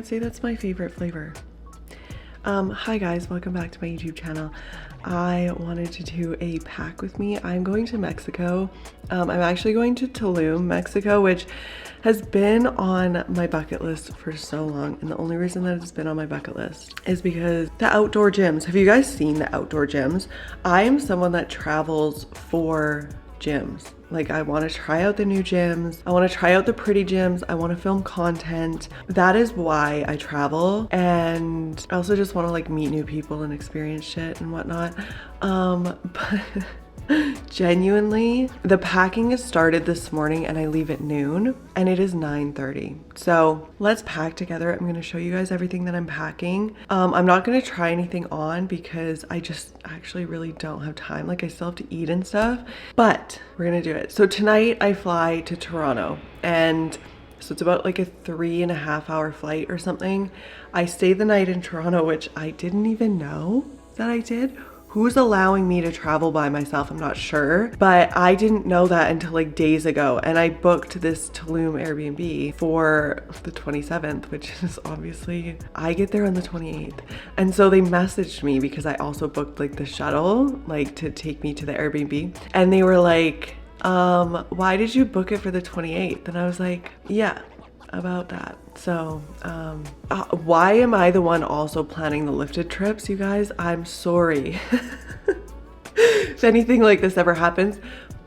can't say that's my favorite flavor. Hi guys, welcome back to my YouTube channel. I wanted to do a pack with me. I'm going to Mexico. I'm actually going to Tulum, Mexico, which has been on my bucket list for so long. And the only reason that it's been on my bucket list is because the outdoor gyms. Have you guys seen the outdoor gyms? I am someone that travels for gyms. Like, I want to try out the new gyms. I want to try out the pretty gyms. I want to film content. That is why I travel. And I also just want to like meet new people and experience shit and whatnot. But genuinely, the packing has started this morning and I leave at noon and it is 9:30. So let's pack together. I'm going to show you guys everything that I'm packing. I'm not going to try anything on because I just actually really don't have time. Like, I still have to eat and stuff, but we're going to do it. So tonight I fly to Toronto, and so it's about like a 3.5 hour flight or something. I stay the night in Toronto, which I didn't even know that I did. Who's allowing me to travel by myself? I'm not sure, but I didn't know that until like days ago. And I booked this Tulum Airbnb for the 27th, which is obviously, I get there on the 28th. And so they messaged me because I also booked like the shuttle, like to take me to the Airbnb. And they were like, why did you book it for the 28th? And I was like, yeah, about that. So why am I the one also planning the lifted trips, you guys? I'm sorry if anything like this ever happens.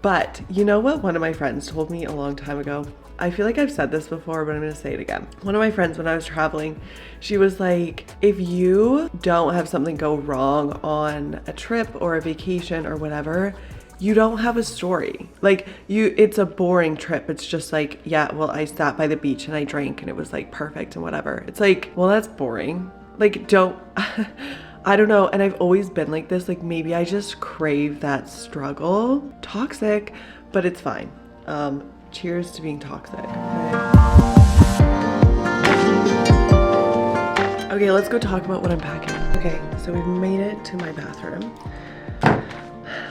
But you know what one of my friends told me a long time ago? I feel like I've said this before, but I'm gonna say it again. One of my friends, when I was traveling, she was like, if you don't have something go wrong on a trip or a vacation or whatever, you don't have a story. Like, it's a boring trip. It's just like, yeah, well, I sat by the beach and I drank and it was like perfect and whatever. It's like, well, that's boring. Like, don't, I don't know. And I've always been like this. Like, maybe I just crave that struggle. Toxic, but it's fine. Cheers to being toxic. Okay, let's go talk about what I'm packing. Okay, so we've made it to my bathroom.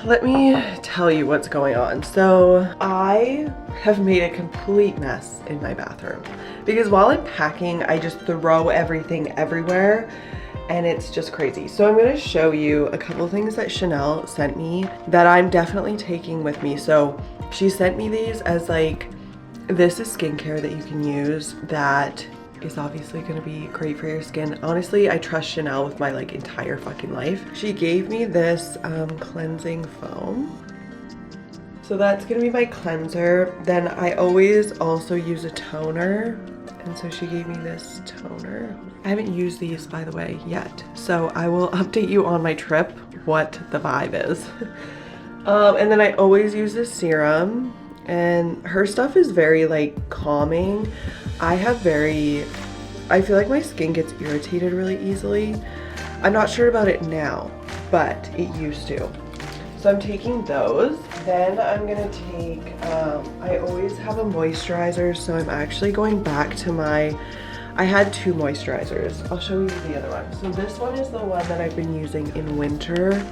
Let me tell you what's going on. So I have made a complete mess in my bathroom because while I'm packing, I just throw everything everywhere and it's just crazy. So I'm gonna show you a couple things that Chanel sent me that I'm definitely taking with me. So she sent me these as like, this is skincare that you can use that is obviously gonna be great for your skin. Honestly, I trust Chanel with my like entire fucking life. She gave me this cleansing foam. So that's gonna be my cleanser. Then I always also use a toner. And so she gave me this toner. I haven't used these, by the way, yet. So I will update you on my trip what the vibe is. And then I always use this serum. And her stuff is very like calming. I feel like my skin gets irritated really easily. I'm not sure about it now, but it used to. So I'm taking those. Then I'm gonna take, I always have a moisturizer, so I'm actually going back to I had 2 moisturizers. I'll show you the other one. So this one is the one that I've been using in winter.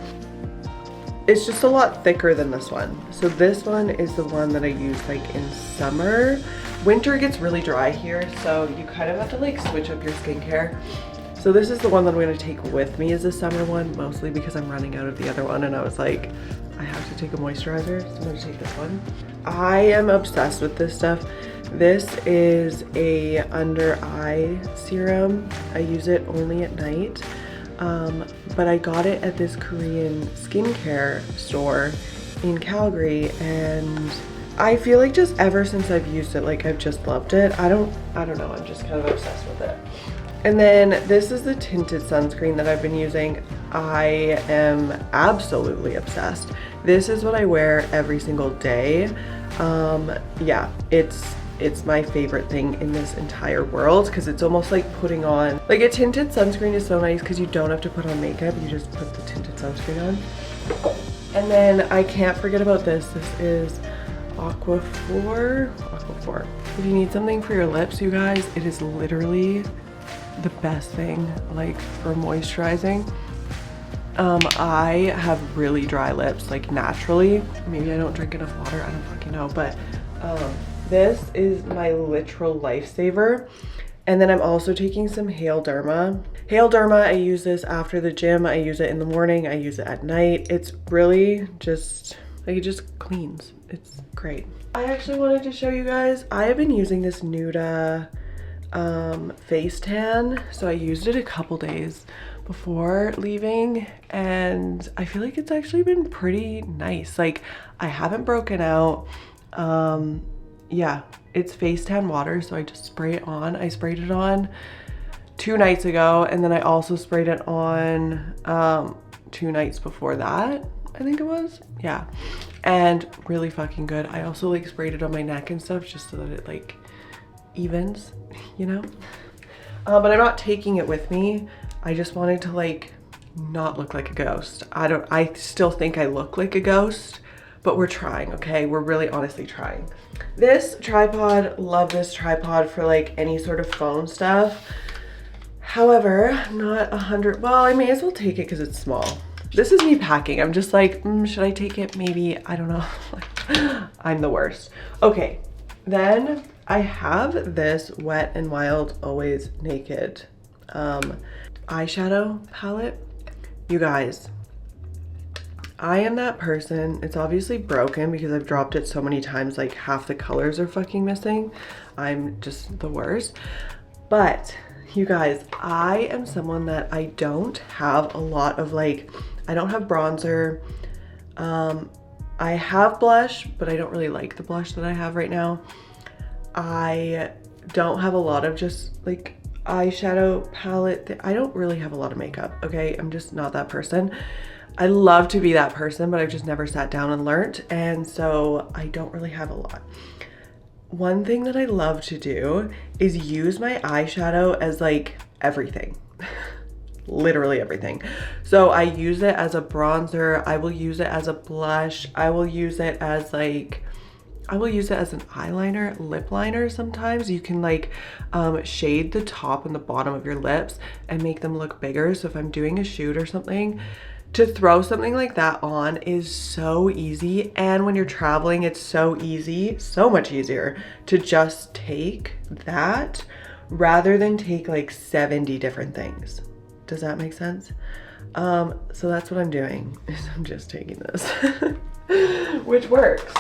It's just a lot thicker than this one. So this one is the one that I use like in summer. Winter gets really dry here, so you kind of have to like switch up your skincare. So this is the one that I'm gonna take with me as a summer one, mostly because I'm running out of the other one and I was like, I have to take a moisturizer, so I'm gonna take this one. I am obsessed with this stuff. This is a under eye serum. I use it only at night. But I got it at this Korean skincare store in Calgary, and I feel like just ever since I've used it, like I've just loved it. I don't know, I'm just kind of obsessed with it. And then this is the tinted sunscreen that I've been using. I am absolutely obsessed. This is what I wear every single day. Yeah, it's my favorite thing in this entire world because it's almost like putting on, like a tinted sunscreen is so nice because you don't have to put on makeup, you just put the tinted sunscreen on. And then I can't forget about this. This is Aquaphor. If you need something for your lips, you guys, it is literally the best thing like for moisturizing. I have really dry lips, like naturally. Maybe I don't drink enough water, I don't fucking know, but this is my literal lifesaver. And then I'm also taking some Hail Derma. Hail Derma, I use this after the gym. I use it in the morning. I use it at night. It's really just, like, it just cleans. It's great. I actually wanted to show you guys, I have been using this Nuda face tan. So I used it a couple days before leaving, and I feel like it's actually been pretty nice. Like, I haven't broken out. Yeah, it's face tan water, so I just spray it on. I sprayed it on 2 nights ago, and then I also sprayed it on 2 nights before that, I think it was. Yeah, and really fucking good. I also like sprayed it on my neck and stuff just so that it like evens, you know. But I'm not taking it with me. I just wanted to like not look like a ghost. I still think I look like a ghost, but we're trying, okay? We're really honestly trying. This tripod, love this tripod for like any sort of phone stuff. However, not 100, well, I may as well take it because it's small. This is me packing. I'm just like, should I take it? Maybe, I don't know. I'm the worst. Okay, then I have this Wet n Wild Always Naked eyeshadow palette. You guys, I am that person. It's obviously broken because I've dropped it so many times, like half the colors are fucking missing. I'm just the worst. But you guys, I am someone that I don't have a lot of like, I don't have bronzer. I have blush, but I don't really like the blush that I have right now. I don't have a lot of just like eyeshadow palette. I don't really have a lot of makeup, okay? I'm just not that person. I love to be that person, but I've just never sat down and learned, and so I don't really have a lot. One thing that I love to do is use my eyeshadow as like everything. Literally everything. So I use it as a bronzer, I will use it as a blush, I will use it as like, I will use it as an eyeliner, lip liner sometimes. You can like shade the top and the bottom of your lips and make them look bigger. So if I'm doing a shoot or something, to throw something like that on is so easy. And when you're traveling, it's so easy, so much easier to just take that rather than take like 70 different things. Does that make sense? So that's what I'm doing, is I'm just taking this, which works.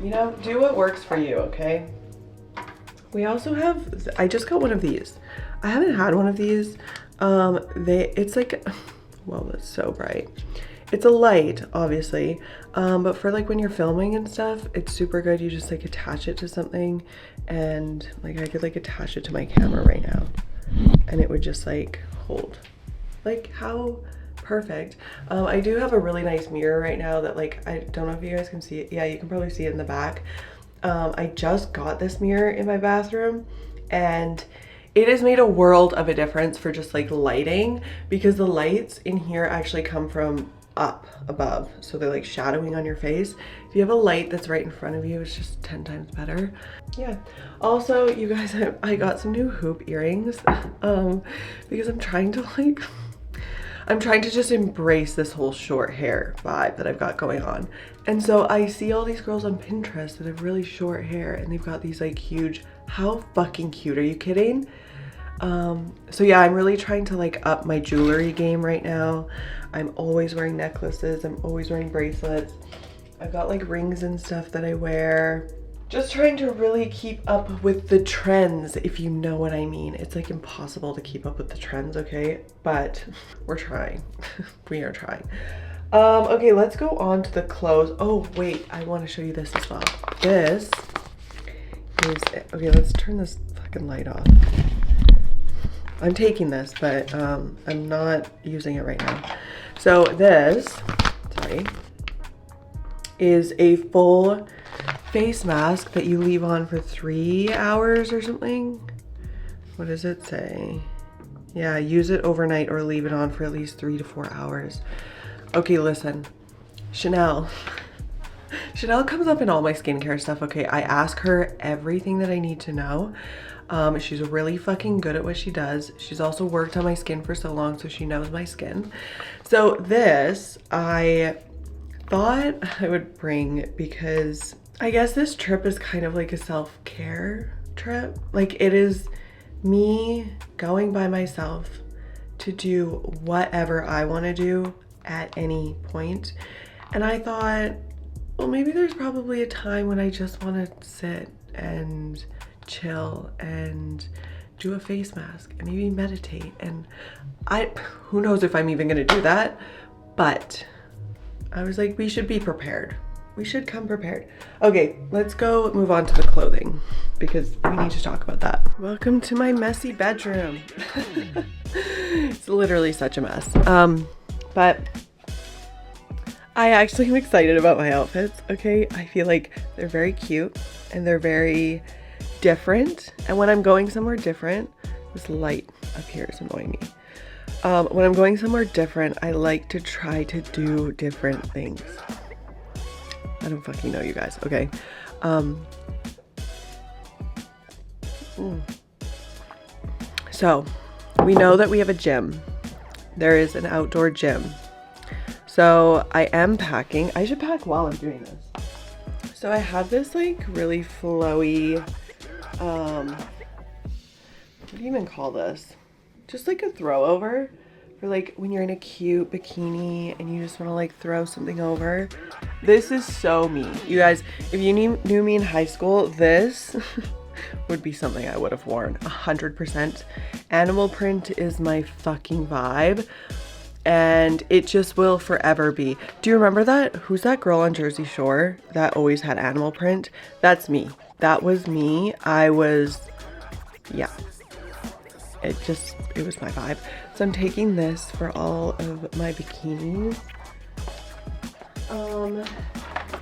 You know, do what works for you, okay? We also have, I just got one of these. I haven't had one of these. It's like, whoa, that's so bright. It's a light, obviously, but for like when you're filming and stuff, it's super good. You just like attach it to something, and like I could like attach it to my camera right now, and it would just like hold. Like, how perfect. I do have a really nice mirror right now that like, I don't know if you guys can see it. Yeah, you can probably see it in the back. I just got this mirror in my bathroom, and it has made a world of a difference for just like lighting, because the lights in here actually come from up above, so they're like shadowing on your face. If you have a light that's right in front of you, it's just 10 times better. Yeah. Also, you guys, I got some new hoop earrings because I'm trying to just embrace this whole short hair vibe that I've got going on. And so I see all these girls on Pinterest that have really short hair, and they've got these like huge, how fucking cute, are you kidding? So yeah, I'm really trying to like up my jewelry game right now. I'm always wearing necklaces, I'm always wearing bracelets. I've got like rings and stuff that I wear. Just trying to really keep up with the trends, if you know what I mean. It's like impossible to keep up with the trends, okay? But we're trying. We are trying. Okay, let's go on to the clothes. Oh wait, I want to show you this as well. This is, okay, let's turn this fucking light off. I'm taking this, but I'm not using it right now. So this, sorry, is a full face mask that you leave on for 3 hours or something. What does it say? Yeah, use it overnight or leave it on for at least 3 to 4 hours. Okay, listen, Chanel. Chanel comes up in all my skincare stuff, okay? I ask her everything that I need to know. She's really fucking good at what she does. She's also worked on my skin for so long, so she knows my skin. So this, I thought I would bring because I guess this trip is kind of like a self-care trip. Like, it is me going by myself to do whatever I want to do at any point. And I thought, well, maybe there's probably a time when I just want to sit and chill and do a face mask and maybe meditate. And who knows if I'm even gonna do that, but I was like, we should be prepared. We should come prepared. Okay, let's go move on to the clothing because we need to talk about that. Welcome to my messy bedroom. It's literally such a mess. But I actually am excited about my outfits, okay? I feel like they're very cute and they're very different. And when I'm going somewhere different, this light up here is annoying me. When I'm going somewhere different, I like to try to do different things. I don't fucking know, you guys, okay? So, we know that we have a gym. There is an outdoor gym. So, I am packing. I should pack while I'm doing this. So, I have this like really flowy, what do you even call this? Just like a throw over for like when you're in a cute bikini and you just want to like throw something over. This is so me. You guys, if you knew me in high school, this would be something I would have worn 100%. Animal print is my fucking vibe and it just will forever be. Do you remember that? Who's that girl on Jersey Shore that always had animal print? That's me. That was me. Yeah. It was my vibe. So I'm taking this for all of my bikinis.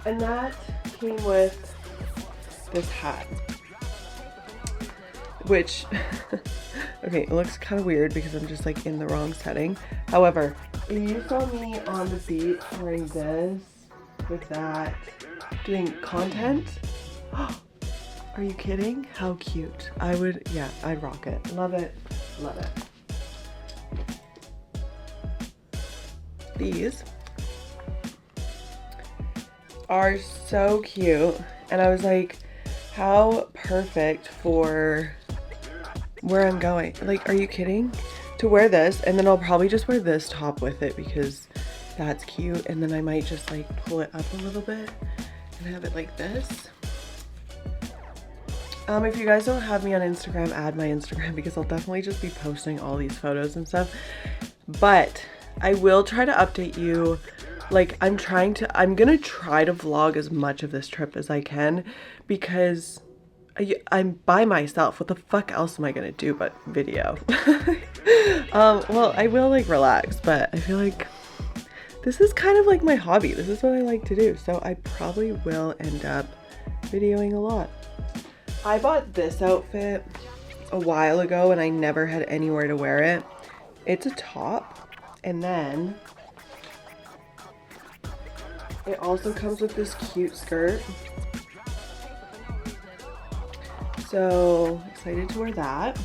And that came with this hat, which, okay, it looks kind of weird because I'm just like in the wrong setting. However, if you saw me on the beach wearing this with that, doing content, are you kidding? How cute. I'd rock it. Love it. Love it. These are so cute. And I was like, how perfect for where I'm going. Like, are you kidding? To wear this, and then I'll probably just wear this top with it because that's cute. And then I might just like pull it up a little bit and have it like this. If you guys don't have me on Instagram, add my Instagram because I'll definitely just be posting all these photos and stuff. But I will try to update you. Like, I'm gonna try to vlog as much of this trip as I can because I'm by myself. What the fuck else am I gonna do but video? Well, I will like relax, but I feel like this is kind of like my hobby. This is what I like to do. So I probably will end up videoing a lot. I bought this outfit a while ago and I never had anywhere to wear it. It's a top, and then it also comes with this cute skirt. So excited to wear that.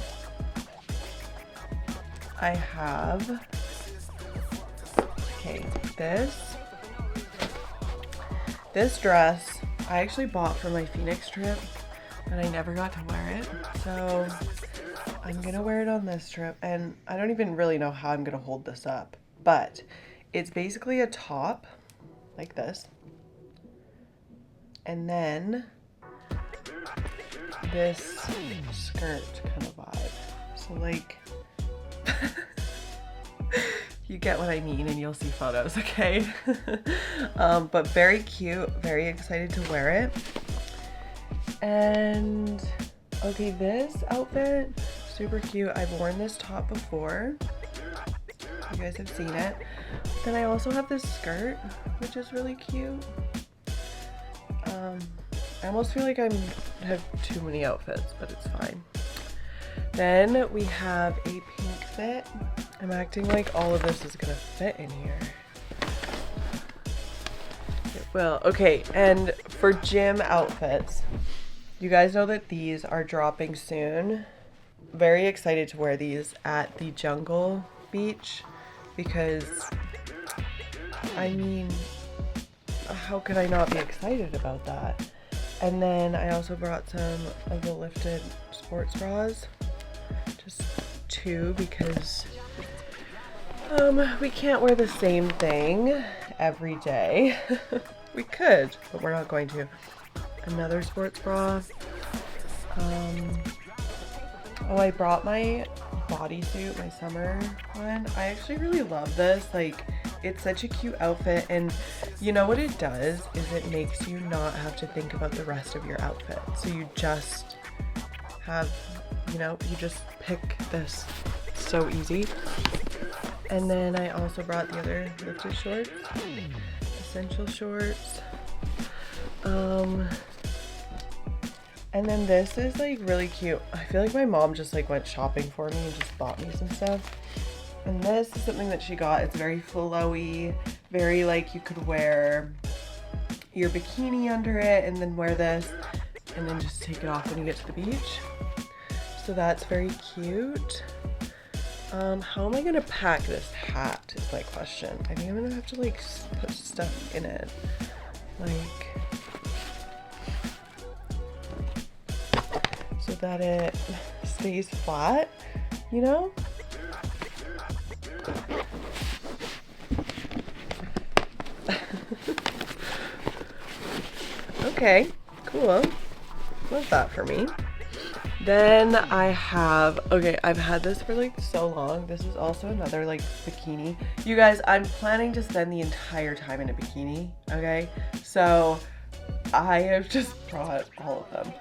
I have, okay, this dress I actually bought for my Phoenix trip, but I never got to wear it. So I'm gonna wear it on this trip, and I don't even really know how I'm gonna hold this up, but it's basically a top like this, and then this skirt kind of vibe. So like, you get what I mean and you'll see photos, okay? But very cute, very excited to wear it. And okay, this outfit, super cute. I've worn this top before. You guys have seen it. Then I also have this skirt, which is really cute. I almost feel like I have too many outfits, but it's fine. Then we have a pink fit. I'm acting like all of this is gonna fit in here. It will. Okay, and for gym outfits, you guys know that these are dropping soon. Very excited to wear these at the Jungle Beach because, I mean, how could I not be excited about that? And then I also brought some of the lifted sports bras just 2 because we can't wear the same thing every day. We could, but we're not going to. Another sports bra. Oh, I brought my bodysuit, my summer one. I actually really love this. Like, it's such a cute outfit, and you know what it does is it makes you not have to think about the rest of your outfit. So you just have, you know, you just pick this. It's so easy. And then I also brought the other lifted shorts, essential shorts. And then this is like really cute. I feel like my mom just like went shopping for me and just bought me some stuff. And this is something that she got. It's very flowy, very like you could wear your bikini under it and then wear this and then just take it off when you get to the beach. So that's very cute. How am I gonna pack this hat is my question. I think I'm gonna have to like put stuff in it. Like, so that it stays flat, you know? Okay, cool. Love that for me. Then I have, okay, I've had this for like so long. This is also another like bikini. You guys, I'm planning to spend the entire time in a bikini, okay? So I have just brought all of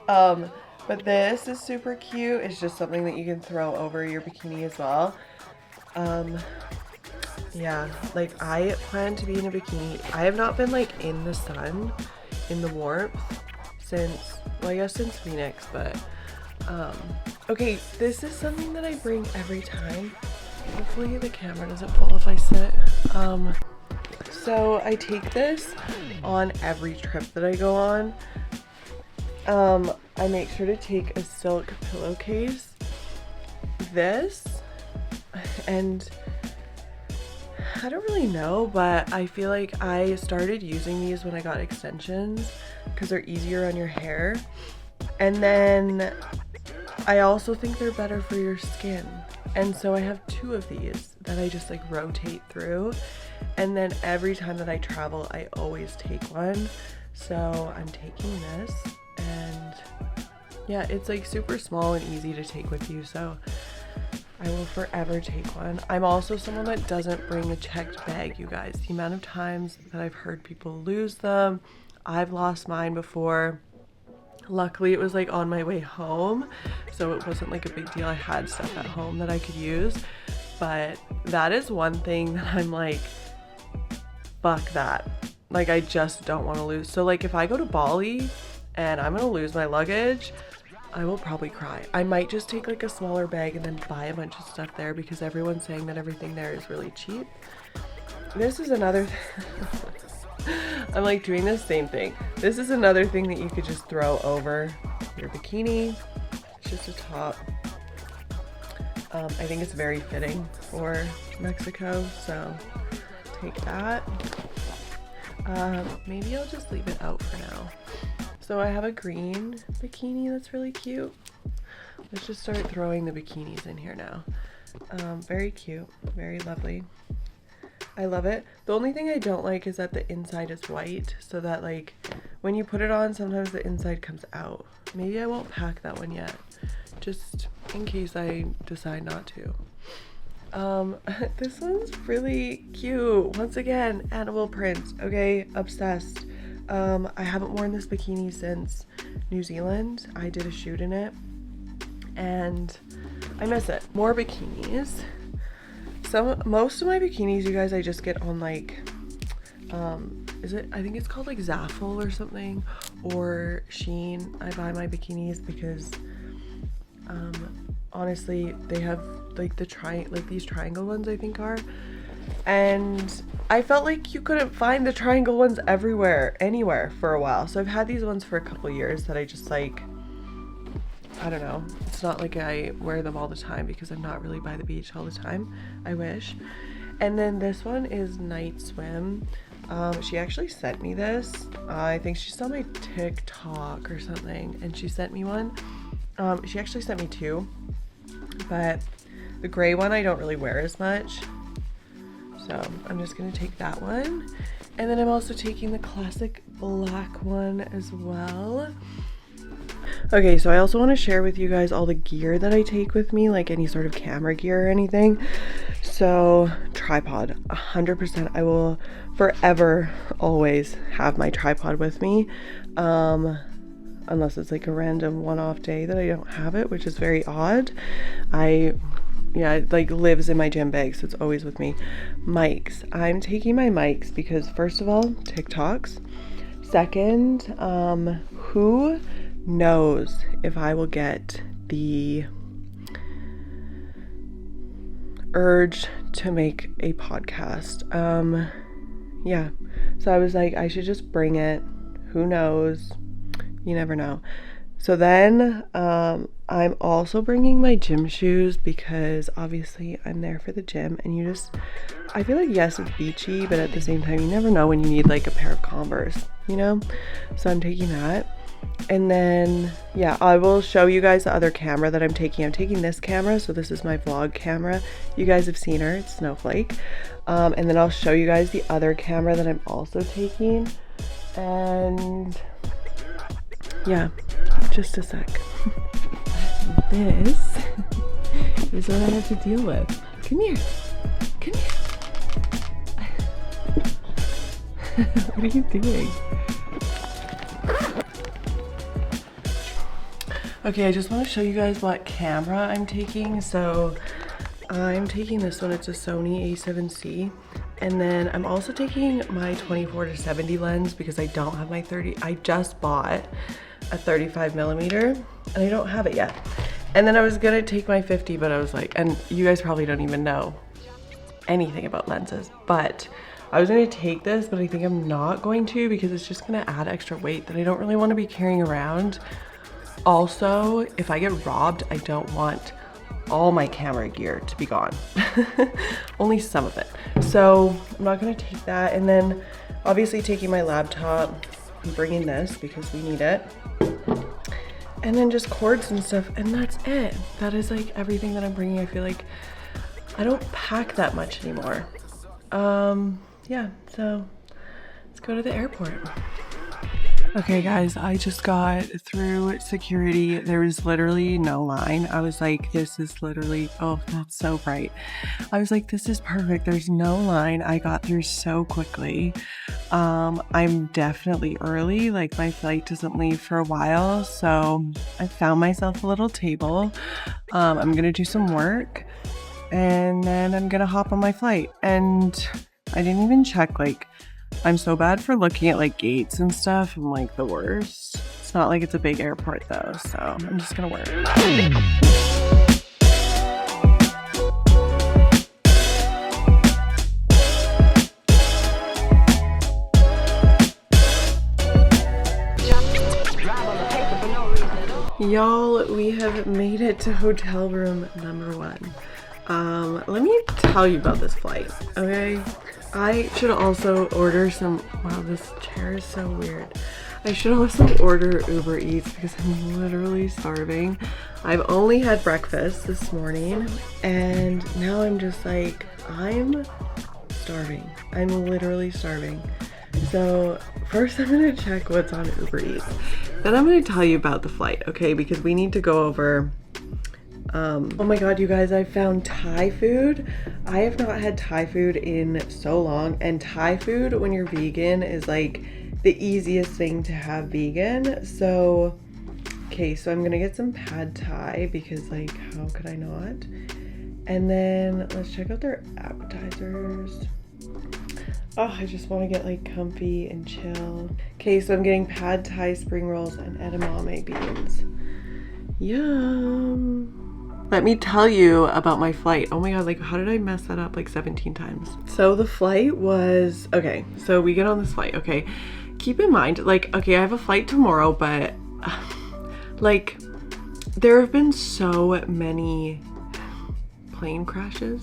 them. But this is super cute. It's just something that you can throw over your bikini as well. Yeah, like I plan to be in a bikini. I have not been like in the sun, in the warmth since, well, I guess since Phoenix, but okay, this is something that I bring every time. Hopefully the camera doesn't fall if I sit. So I take this on every trip that I go on. I make sure to take a silk pillowcase, this, and I don't really know, but I feel like I started using these when I got extensions because they're easier on your hair. And then I also think they're better for your skin. And so I have 2 of these that I just like rotate through. And then every time that I travel, I always take one. So I'm taking this, and yeah, it's like super small and easy to take with you. So I will forever take one. I'm also someone that doesn't bring a checked bag, you guys. The amount of times that I've heard people lose them, I've lost mine before. Luckily it was like on my way home, so it wasn't like a big deal. I had stuff at home that I could use, but that is one thing that I'm like, fuck that. Like, I just don't want to lose. So like if I go to Bali and I'm gonna lose my luggage, I will probably cry. I might just take like a smaller bag and then buy a bunch of stuff there because everyone's saying that everything there is really cheap. This is another I'm like doing the same thing. This is another thing that you could just throw over your bikini. It's just a top. I think it's very fitting for Mexico, so take that. Maybe I'll just leave it out for now. So I have a green bikini that's really cute. Let's just start throwing the bikinis in here now. Very cute, very lovely. I love it. The only thing I don't like is that the inside is white, so that like when you put it on, sometimes the inside comes out. Maybe I won't pack that one yet, just in case I decide not to. This one's really cute. Once again, animal print. Okay, obsessed. I haven't worn this bikini since New Zealand. I did a shoot in it and I miss it. More bikinis. Most of my bikinis, you guys, I just get on like, I think it's called like Zaful or something, or Shein. I buy my bikinis because, honestly, they have like these triangle ones, I think are, and I felt like you couldn't find the triangle ones anywhere for a while. So I've had these ones for a couple years that I just like, I don't know. It's not like I wear them all the time because I'm not really by the beach all the time. I wish. And then this one is Night Swim. She actually sent me this. I think she saw my TikTok or something and she sent me one. She actually sent me 2. but the gray one I don't really wear as much. So I'm just gonna take that one. And then I'm also taking the classic black one as well. Okay, so I also want to share with you guys all the gear that I take with me, like any sort of camera gear or anything. So tripod, 100%. I will forever always have my tripod with me. Unless it's like a random one-off day that I don't have it, which is very odd. Yeah, it like lives in my gym bag, so it's always with me. Mics. I'm taking my mics because first of all, TikToks. Second, who knows if I will get the urge to make a podcast. Yeah, so I was like, I should just bring it. Who knows? You never know. So then I'm also bringing my gym shoes because obviously I'm there for the gym, and I feel like, yes, it's beachy, but at the same time you never know when you need like a pair of Converse, you know? So I'm taking that. And then yeah, I will show you guys the other camera that I'm taking. I'm taking this camera, so this is my vlog camera. You guys have seen her, it's Snowflake. And then I'll show you guys the other camera that I'm also taking. And yeah, just a sec. This is what I have to deal with. Come here. Come here. What are you doing? Okay, I just want to show you guys what camera I'm taking. So I'm taking this one, it's a Sony A7C. And then I'm also taking my 24-70 lens because I don't have my 30. I just bought a 35mm and I don't have it yet. And then I was gonna take my 50, but I was like, and you guys probably don't even know anything about lenses, but I was gonna take this, but I think I'm not going to because it's just gonna add extra weight that I don't really want to be carrying around. Also, if I get robbed, I don't want all my camera gear to be gone. Only some of it. So I'm not gonna take that. And then obviously taking my laptop, I'm bringing this because we need it. And then just cords and stuff, and that's it. That is like everything that I'm bringing. I feel like I don't pack that much anymore. Yeah, so let's go to the airport. Okay guys, I just got through security. There was literally no line. I was like, this is literally, oh, that's so bright. I was like, this is perfect. There's no line. I got through so quickly. I'm definitely early. Like my flight doesn't leave for a while. So I found myself a little table. I'm gonna do some work and then I'm gonna hop on my flight. And I didn't even check, like, I'm so bad for looking at like gates and stuff. I'm like the worst. It's not like it's a big airport though, so I'm just gonna work. Y'all, we have made it to hotel room number 1. Let me tell you about this flight, okay? I should also order some, wow, this chair is so weird. I should also order Uber Eats because I'm literally starving. I've only had breakfast this morning and now I'm just like, I'm starving. I'm literally starving. So first I'm gonna check what's on Uber Eats. Then I'm gonna tell you about the flight, okay? Because we need to go over, oh my god, you guys, I found Thai food. I have not had Thai food in so long, and Thai food when you're vegan is like the easiest thing to have vegan. So, okay, so I'm gonna get some pad Thai because like, how could I not? And then let's check out their appetizers. Oh, I just want to get like comfy and chill. Okay, so I'm getting pad Thai spring rolls and edamame beans. Yum. Let me tell you about my flight. Oh my god, like how did I mess that up like 17 times? So the flight was, okay, so we get on this flight, okay? Keep in mind, like, okay, I have a flight tomorrow, but like there have been so many plane crashes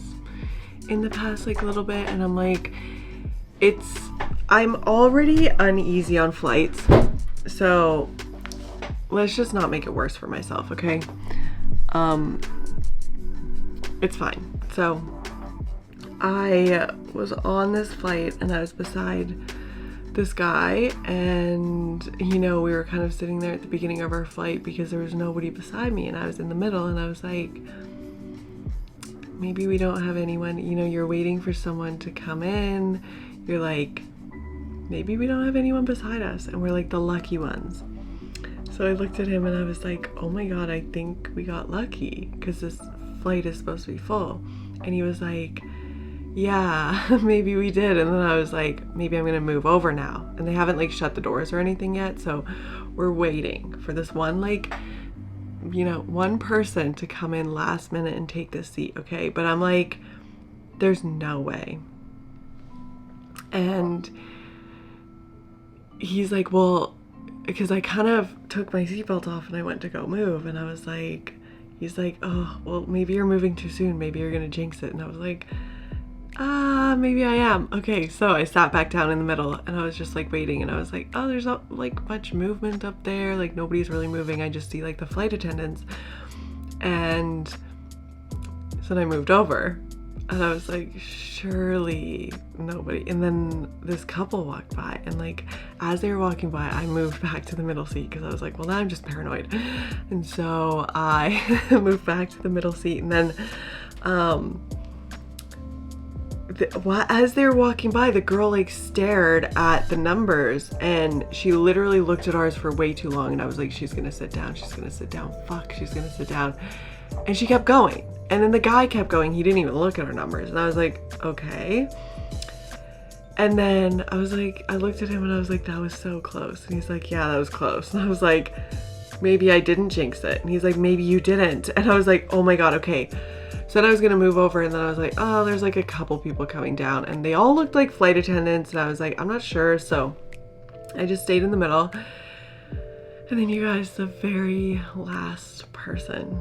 in the past like little bit, and I'm like, I'm already uneasy on flights, so let's just not make it worse for myself, okay? it's fine. So I was on this flight and I was beside this guy, and you know, we were kind of sitting there at the beginning of our flight because there was nobody beside me, and I was in the middle, and I was like, maybe we don't have anyone, you know, you're waiting for someone to come in, you're like, maybe we don't have anyone beside us, and we're like the lucky ones. So I looked at him and I was like, oh my god, I think we got lucky because this flight is supposed to be full. And he was like, yeah, maybe we did. And then I was like, maybe I'm gonna move over now. And they haven't like shut the doors or anything yet, so we're waiting for this one, like, you know, one person to come in last minute and take this seat, okay? But I'm like, there's no way. And he's like, well, because I kind of took my seatbelt off and I went to go move, and I was like, he's like, oh, well, maybe you're moving too soon, maybe you're gonna jinx it. And I was like, maybe I am. Okay, so I sat back down in the middle and I was just like waiting, and I was like, oh, there's not like much movement up there, like nobody's really moving, I just see like the flight attendants. And so then I moved over and I was like, surely nobody. And then this couple walked by, and like as they were walking by, I moved back to the middle seat because I was like, well, now I'm just paranoid. And so I moved back to the middle seat, and then as they were walking by, the girl like stared at the numbers, and she literally looked at ours for way too long, and I was like, she's gonna sit down, she's gonna sit down, fuck, she's gonna sit down. And she kept going, and then the guy kept going, he didn't even look at our numbers, and I was like, okay. And then I was like, I looked at him and I was like, that was so close. And he's like, yeah, that was close. And I was like, maybe I didn't jinx it. And he's like, maybe you didn't. And I was like, oh my god, okay. So then I was gonna move over, and then I was like, oh, there's like a couple people coming down, and they all looked like flight attendants, and I was like, I'm not sure. So I just stayed in the middle. And then you guys, the very last person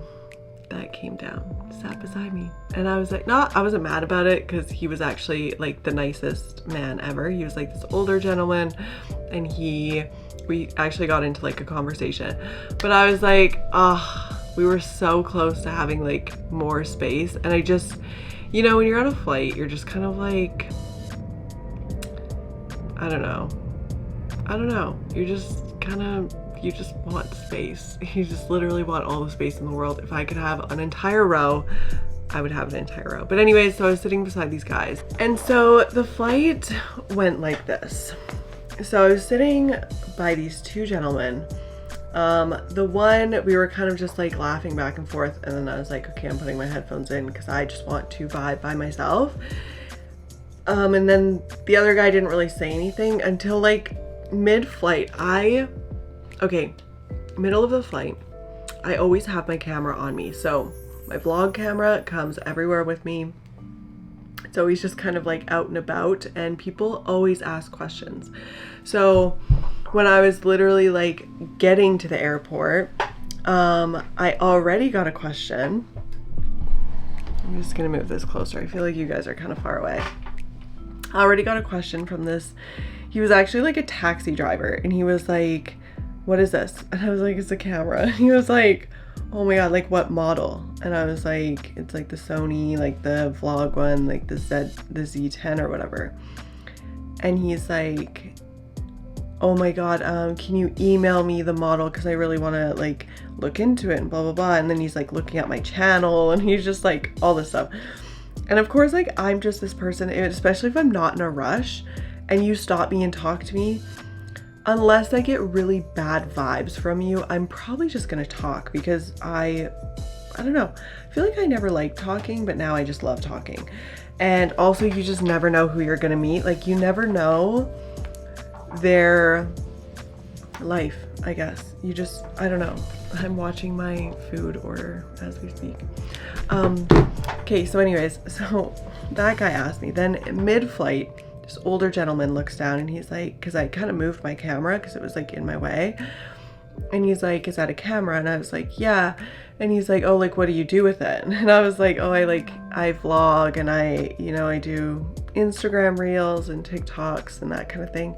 that came down sat beside me, and I was like, no, I wasn't mad about it because he was actually like the nicest man ever. He was like this older gentleman, and we actually got into like a conversation, but I was like, oh, we were so close to having like more space. And I just, you know, when you're on a flight, you're just kind of like, I don't know, you're just kind of, you just want space. You just literally want all the space in the world. If I could have an entire row, I would have an entire row. But anyways, so I was sitting beside these guys, and so the flight went like this. So I was sitting by these two gentlemen. The one, we were kind of just like laughing back and forth, and then I was like, okay, I'm putting my headphones in because I just want to vibe by myself. And then the other guy didn't really say anything until like mid-flight. Middle of the flight, I always have my camera on me. So my vlog camera comes everywhere with me. It's always just kind of like out and about, and people always ask questions. So when I was literally like getting to the airport, I already got a question. I'm just gonna move this closer. I feel like you guys are kind of far away. I already got a question from this. He was actually like a taxi driver, and he was like, what is this? And I was like, it's a camera. He was like, oh my god, like what model? And I was like, it's like the Sony, like the vlog one, like the Z10 or whatever. And he's like, oh my god, can you email me the model, because I really want to like look into it and blah blah blah. And then he's like looking at my channel, and he's just like all this stuff. And of course, like, I'm just this person, especially if I'm not in a rush and you stop me and talk to me, unless I get really bad vibes from you, I'm probably just gonna talk, because I don't know, I feel like I never liked talking, but now I just love talking. And also, you just never know who you're gonna meet. Like, you never know their life, I guess. You just, I don't know. I'm watching my food order as we speak. Okay, so anyways, so that guy asked me. Then mid-flight, this older gentleman looks down, and he's like, because I kind of moved my camera because it was like in my way, and he's like, is that a camera? And I was like, yeah. And he's like, oh, like, what do you do with it? And I was like, oh, I vlog, and I do Instagram reels and TikToks and that kind of thing.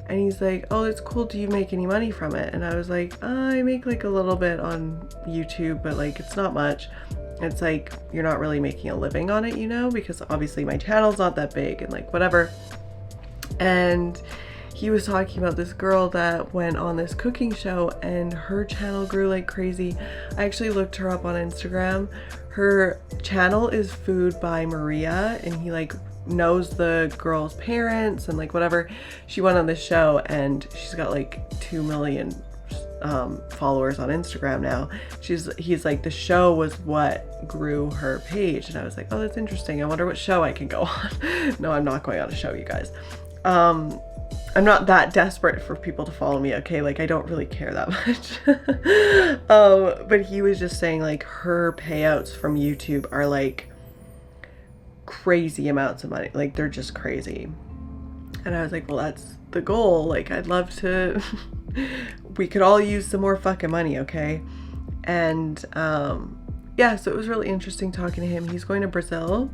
And he's like, oh, it's cool. Do you make any money from it? And I was like, I make like a little bit on YouTube, but like it's not much. It's like, you're not really making a living on it, you know, because obviously my channel's not that big and like whatever. And he was talking about this girl that went on this cooking show and her channel grew like crazy. I actually looked her up on Instagram. Her channel is Food by Maria, and he like knows the girl's parents and like whatever. She went on this show and she's got like 2 million followers on Instagram now. He's like, the show was what grew her page. And I was like, oh, that's interesting. I wonder what show I can go on. No, I'm not going on a show, you guys. I'm not that desperate for people to follow me, okay? Like, I don't really care that much. But he was just saying like her payouts from YouTube are like crazy amounts of money. Like, they're just crazy. And I was like, well, that's the goal. Like, I'd love to, we could all use some more fucking money, okay? And yeah, so it was really interesting talking to him. He's going to Brazil.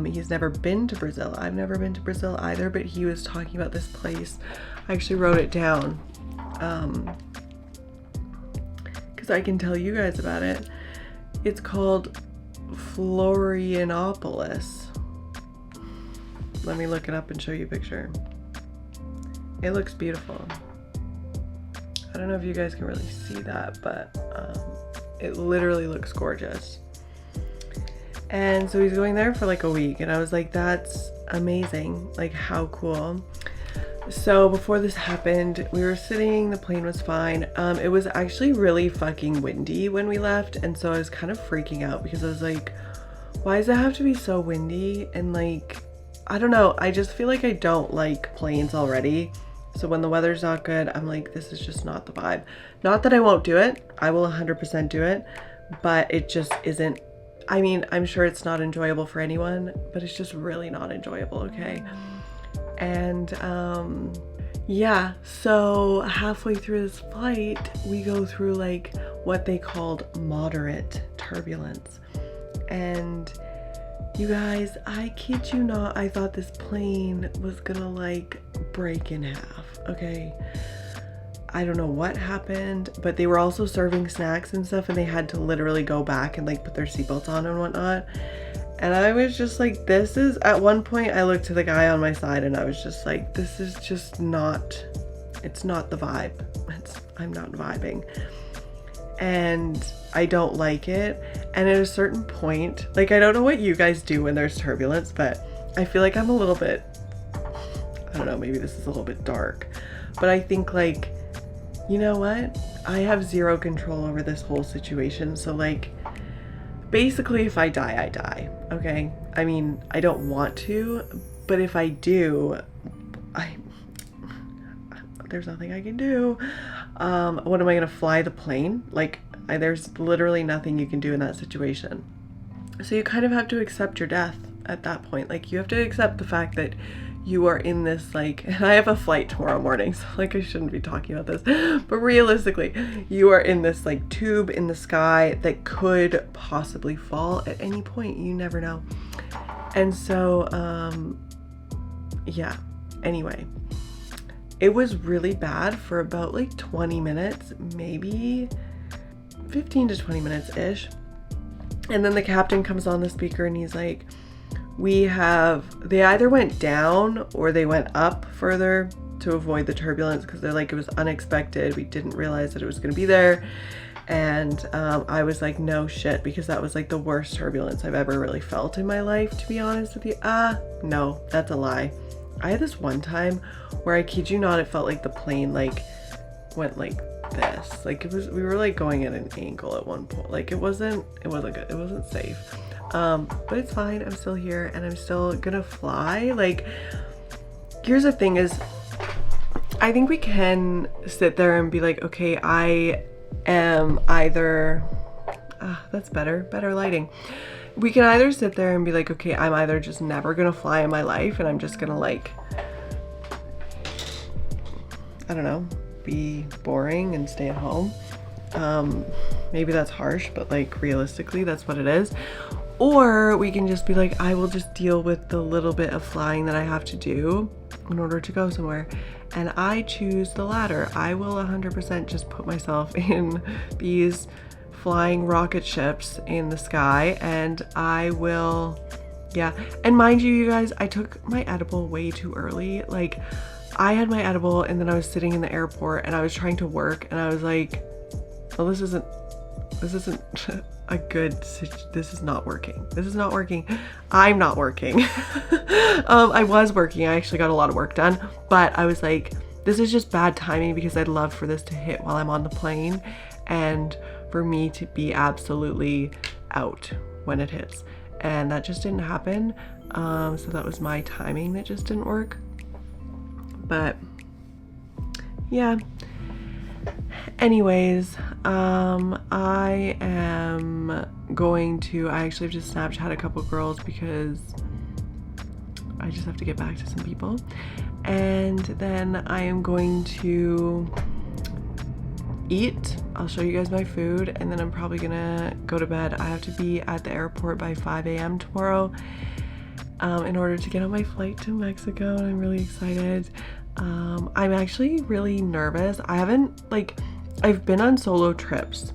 He's never been to Brazil. I've never been to Brazil either, but he was talking about this place. I actually wrote it down because I can tell you guys about it. It's called Florianopolis. Let me look it up and show you a picture. It looks beautiful. I don't know if you guys can really see that, but it literally looks gorgeous. And so he's going there for like a week, and I was like, that's amazing. Like, how cool. So before this happened, we were sitting, the plane was fine. It was actually really fucking windy when we left, and so I was kind of freaking out because I was like, why does it have to be so windy? And like, I don't know, I just feel like I don't like planes already. So when the weather's not good, I'm like, this is just not the vibe. Not that I won't do it. I will 100% do it, but it just isn't. I mean, I'm sure it's not enjoyable for anyone, but it's just really not enjoyable, okay? And yeah, so halfway through this flight, we go through like what they called moderate turbulence. And you guys, I kid you not, I thought this plane was gonna like break in half, okay? I don't know what happened, but they were also serving snacks and stuff, and they had to literally go back and like put their seatbelts on and whatnot. And I was just like, this is, at one point I looked to the guy on my side and I was just like, this is just not, it's not the vibe. I'm not vibing. And I don't like it. And at a certain point, like, I don't know what you guys do when there's turbulence, but I feel like I'm a little bit, I don't know, maybe this is a little bit dark, but I think like, you know what? I have zero control over this whole situation. So like, basically if I die, I die, okay? I mean, I don't want to, but if I do, there's nothing I can do. What am I gonna fly the plane? Like, there's literally nothing you can do in that situation. So you kind of have to accept your death at that point. Like, you have to accept the fact that you are in this, like, and I have a flight tomorrow morning, so like I shouldn't be talking about this, but realistically, you are in this like tube in the sky that could possibly fall at any point. You never know. And so yeah, anyway, it was really bad for about like 20 minutes, maybe 15 to 20 minutes ish. And then the captain comes on the speaker and he's like, they either went down or they went up further to avoid the turbulence, because they're like, it was unexpected. We didn't realize that it was going to be there. And I was like, no shit, because that was like the worst turbulence I've ever really felt in my life, to be honest with you. No, that's a lie. I had this one time where, I kid you not, it felt like the plane like went like this. Like, we were like going at an angle at one point. Like, it wasn't good. It wasn't safe. But it's fine. I'm still here and I'm still gonna fly. Like, here's the thing is, I think we can sit there and be like, okay, I am either, that's better lighting. We can either sit there and be like, okay, I'm either just never gonna fly in my life and I'm just gonna like, I don't know, be boring and stay at home. Maybe that's harsh, but like realistically, that's what it is. Or we can just be like, I will just deal with the little bit of flying that I have to do in order to go somewhere, and I choose the latter. I will 100% just put myself in these flying rocket ships in the sky, and I will, yeah. And mind you, you guys, I took my edible way too early. Like, I had my edible and then I was sitting in the airport and I was trying to work, and I was like, well, this isn't a good, this is not working. This is not working. I'm not working. I was working. I actually got a lot of work done, but I was like, this is just bad timing because I'd love for this to hit while I'm on the plane and for me to be absolutely out when it hits. And that just didn't happen. So that was my timing that just didn't work. But yeah. Anyways, I am going to, I actually have just Snapchat a couple girls because I just have to get back to some people. And then I am going to eat. I'll show you guys my food, and then I'm probably gonna go to bed. I have to be at the airport by 5 a.m. tomorrow in order to get on my flight to Mexico, and I'm really excited. I'm actually really nervous. I've been on solo trips,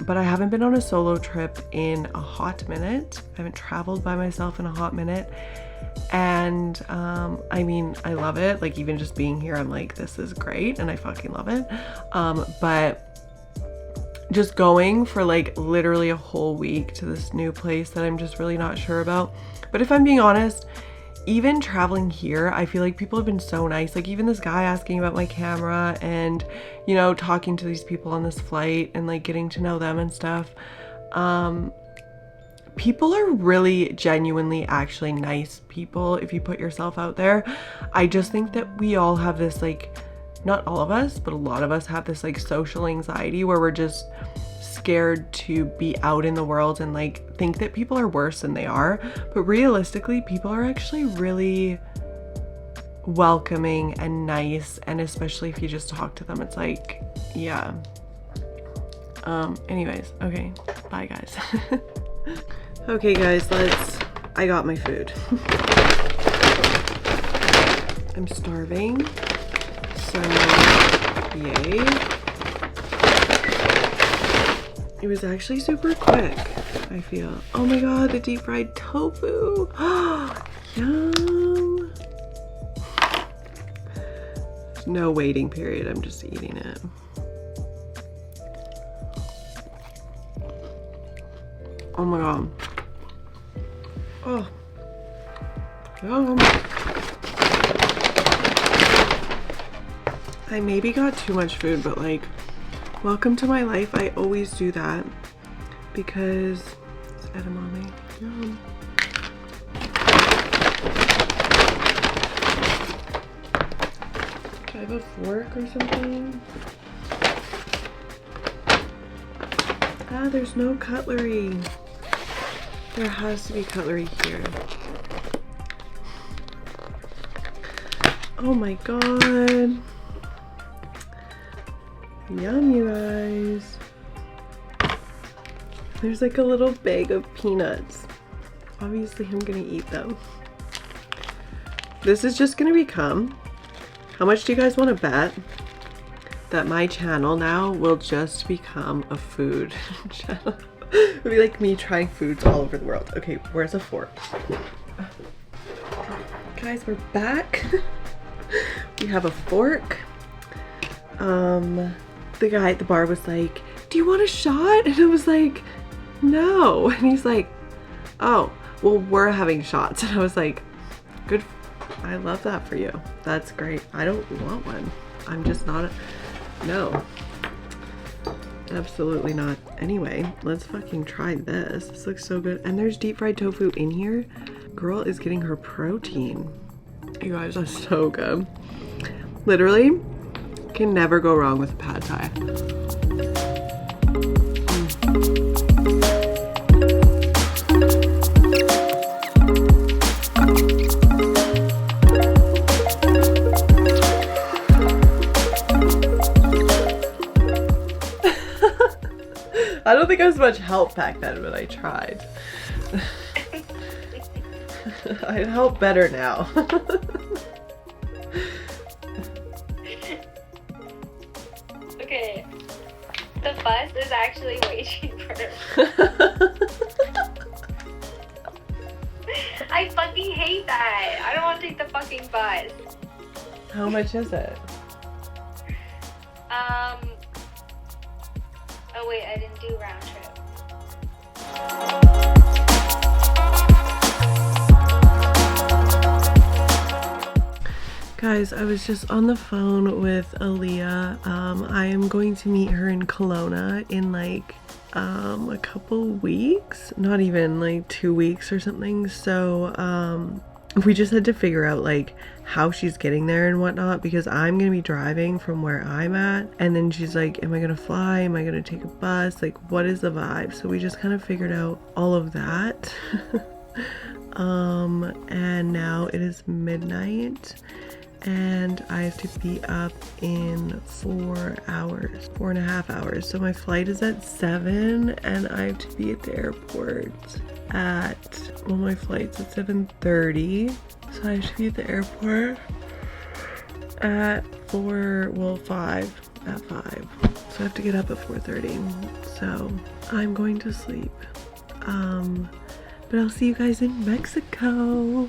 but I haven't been on a solo trip in a hot minute. I haven't traveled by myself in a hot minute. And I mean, I love it. Like, even just being here, I'm like, this is great, and I fucking love it. But just going for like literally a whole week to this new place that I'm just really not sure about. But if I'm being honest, even traveling here, I feel like people have been so nice. Like, even this guy asking about my camera and, you know, talking to these people on this flight and like getting to know them and stuff. People are really genuinely actually nice people if you put yourself out there. I just think that we all have this, like, not all of us, but a lot of us have this like social anxiety where we're just scared to be out in the world and like think that people are worse than they are. But realistically, people are actually really welcoming and nice, and especially if you just talk to them, it's like, yeah. Anyways, okay, bye guys. Okay guys, I got my food. I'm starving, so yay. It was actually super quick, I feel. Oh my god, the deep fried tofu. Yum. There's no waiting period, I'm just eating it. Oh my god. Oh. Yum. I maybe got too much food, but like, welcome to my life. I always do that because it's edamame. Yum. Do I have a fork or something? Ah, there's no cutlery. There has to be cutlery here. Oh my god. Yum, you guys. There's like a little bag of peanuts. Obviously, I'm gonna eat them. This is just gonna become, how much do you guys want to bet that my channel now will just become a food channel? It'll be like me trying foods all over the world. Okay, where's a fork? Guys, we're back. We have a fork. The guy at the bar was like, do you want a shot? And I was like, no. And he's like, oh, well, we're having shots. And I was like, good. I love that for you. That's great. I don't want one. I'm just not, no. Absolutely not. Anyway, let's fucking try this. This looks so good. And there's deep fried tofu in here. Girl is getting her protein. You guys are so good. Literally, can never go wrong with pad thai. I don't think I was much help back then, but I tried. I'd help better now. The bus is actually way cheaper. I fucking hate that. I don't want to take the fucking bus. How much is it? Oh wait, I didn't do round trip. Guys, I was just on the phone with Aaliyah. I am going to meet her in Kelowna in like a couple weeks, not even like 2 weeks or something. So we just had to figure out like how she's getting there and whatnot, because I'm gonna be driving from where I'm at, and then she's like, am I gonna fly, am I gonna take a bus, like what is the vibe? So we just kind of figured out all of that. And now it is midnight and I have to be up in 4 hours, 4.5 hours. So my flight is at 7 and I have to be at the airport at, well, my flight's at 7:30. So I have to be at the airport at 5, at 5. So I have to get up at 4:30. So I'm going to sleep. But I'll see you guys in Mexico.